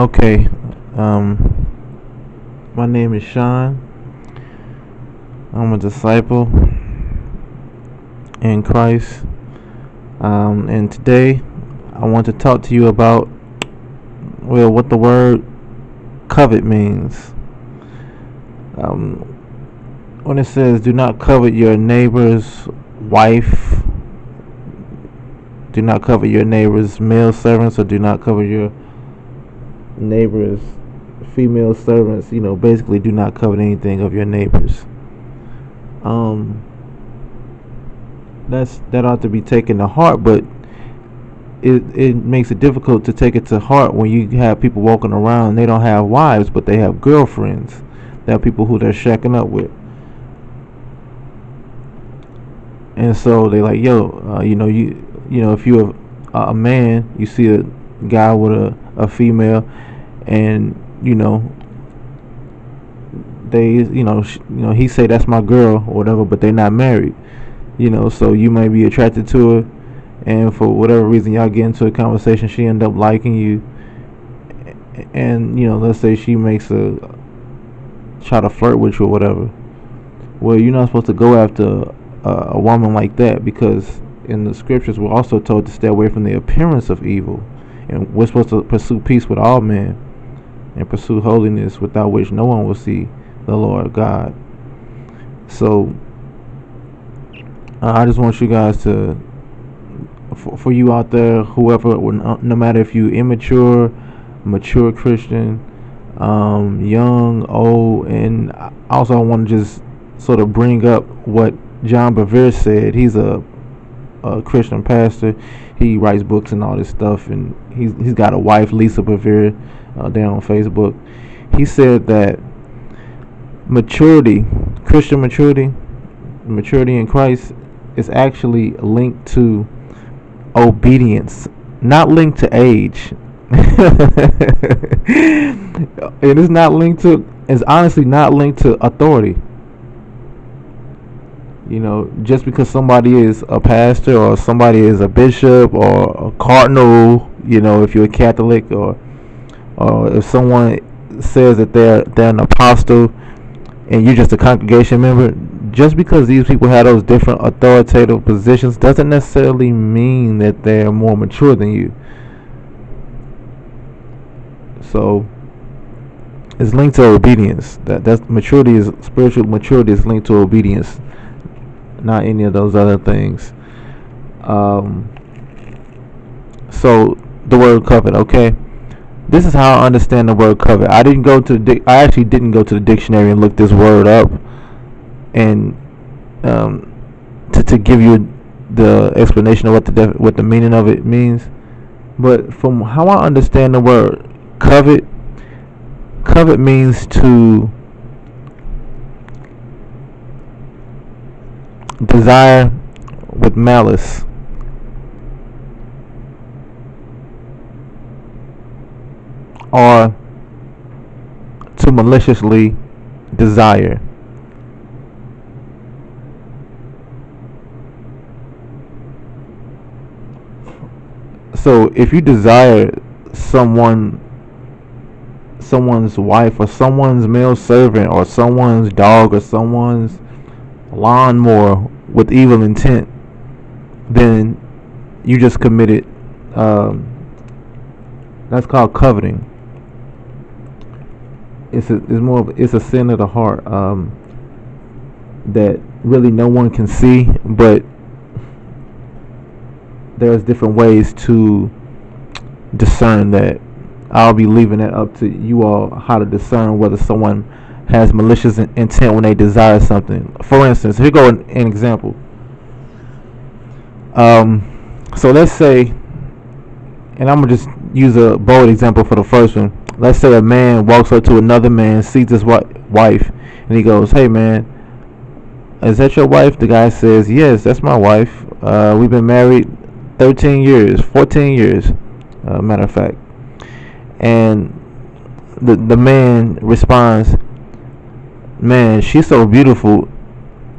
Okay, my name is Sean. I'm a disciple in Christ. And today I want to talk to you about, well, what the word covet means. Um, when it says, do not covet your neighbor's wife, do not covet your neighbor's male servants, or do not covet your neighbor's female servants, basically do not covet anything of your neighbors. That ought to be taken to heart, but it makes it difficult to take it to heart when you have people walking around, they don't have wives but they have girlfriends. They have people who they're shacking up with, and so they like, if you're a man, you see a guy with a female, and he say that's my girl or whatever, but they're not married. So you might be attracted to her, and for whatever reason y'all get into a conversation, she end up liking you, and let's say she makes try to flirt with you or whatever. Well, you're not supposed to go after a woman like that, because in the scriptures we're also told to stay away from the appearance of evil, and we're supposed to pursue peace with all men and pursue holiness, without which no one will see the Lord God. So I just want you guys to, for you out there, whoever, no matter if you immature, mature Christian, young, old, and also I want to just sort of bring up what John Bevere said. He's a Christian pastor. He writes books and all this stuff, and he's got a wife, Lisa Bevere, there on Facebook. He said that Christian maturity in Christ is actually linked to obedience, not linked to age. And it's honestly not linked to authority. Just because somebody is a pastor, or somebody is a bishop, or a cardinal, if you're a Catholic, or if someone says that they're an apostle and you're just a congregation member, just because these people have those different authoritative positions doesn't necessarily mean that they're more mature than you. So it's linked to obedience. That's maturity. Is spiritual maturity is linked to obedience, not any of those other things. So the word covet, okay? This is how I understand the word covet. I actually didn't go to the dictionary and look this word up, and to give you the explanation of what the meaning of it means. But from how I understand the word covet means to desire with malice, or to maliciously desire. So if you desire someone's wife, or someone's male servant, or someone's dog, or someone's lawnmower with evil intent, then you just committed, that's called coveting. It's a sin of the heart, that really no one can see, but there's different ways to discern that. I'll be leaving that up to you all, how to discern whether someone has malicious intent when they desire something. For instance, here go an example. So let's say, and I'm gonna just use a bold example for the first one. Let's say a man walks up to another man, sees his wife, and he goes, "Hey man, is that your wife?" The guy says, "Yes, that's my wife. We've been married 13 years, 14 years, matter of fact." And the man responds, "Man, she's so beautiful.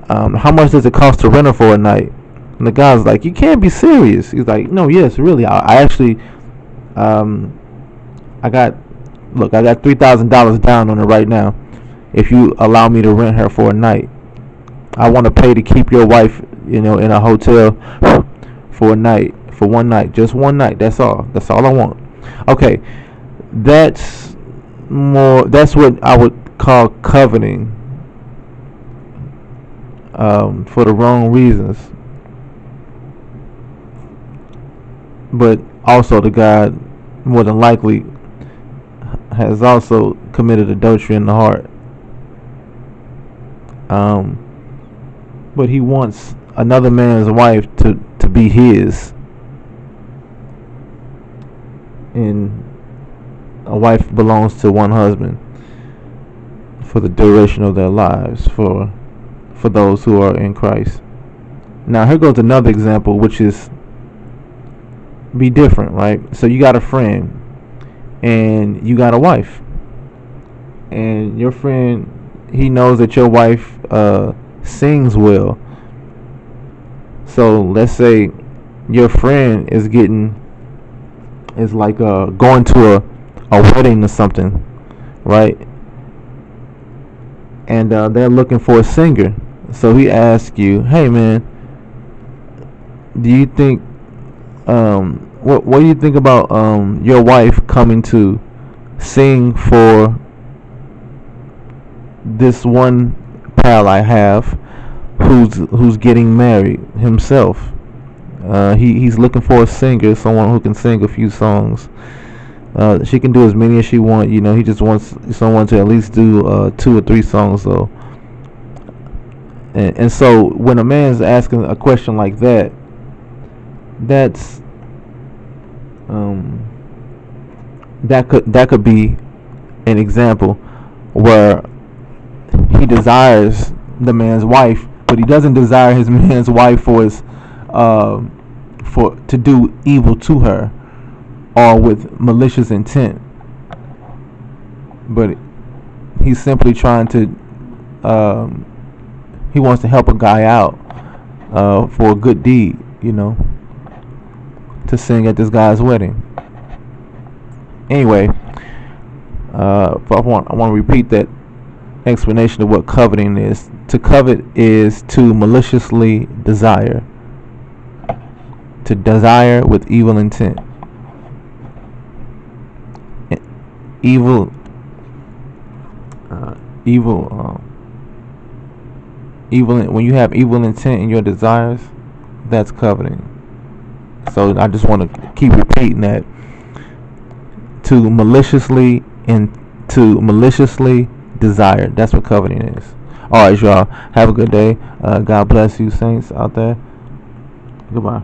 How much does it cost to rent her for a night?" And the guy's like, "You can't be serious." He's like, "No, yes, really. I actually, I got look, I got $3,000 down on it right now. If you allow me to rent her for a night, I want to pay to keep your wife, in a hotel for a night, for one night, just one night. That's all. That's all I want. Okay, that's more. That's what I would call coveting, for the wrong reasons. But also, the guy more than likely has also committed adultery in the heart. But he wants another man's wife to be his, and a wife belongs to one husband for the duration of their lives, for those who are in Christ. Now here goes another example, which is be different, right? So you got a friend and you got a wife, and your friend, he knows that your wife sings well. So let's say your friend is like going to a wedding or something, right? And they're looking for a singer. So he asks you, hey man, do you think what do you think about your wife coming to sing for this one pal I have who's getting married himself? He's looking for a singer, someone who can sing a few songs. She can do as many as she wants. He just wants someone to at least do 2 or 3 songs though. And so when a man's asking a question like that, that's that could be an example where he desires the man's wife, but he doesn't desire his man's wife for to do evil to her or with malicious intent. But he's simply trying to he wants to help a guy out for a good deed, to sing at this guy's wedding. Anyway, I want to repeat that explanation of what coveting is. To covet is to maliciously desire. To desire with evil intent. Evil. When you have evil intent in your desires, that's coveting. So I just want to keep repeating that. To maliciously desire. That's what coveting is. Alright, y'all. Have a good day. God bless you, saints out there. Goodbye.